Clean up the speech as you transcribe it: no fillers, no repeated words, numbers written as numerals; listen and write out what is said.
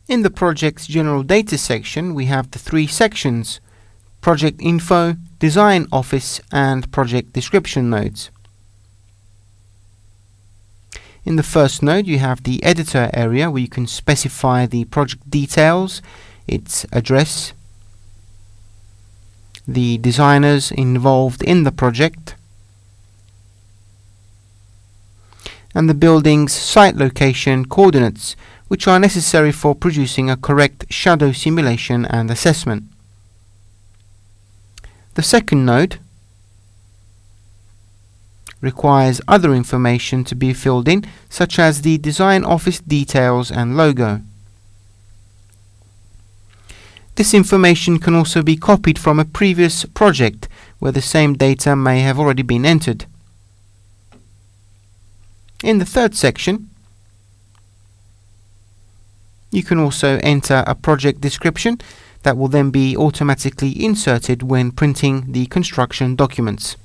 In the project's general data section, we have the three sections: project info, design office, and project description nodes. In the first node, you have the editor area where you can specify the project details, its address, the designers involved in the project, and the building's site location coordinates, which are necessary for producing a correct shadow simulation and assessment. The second node requires other information to be filled in, such as the design office details and logo. This information can also be copied from a previous project where the same data may have already been entered. In the third section, you can also enter a project description that will then be automatically inserted when printing the construction documents.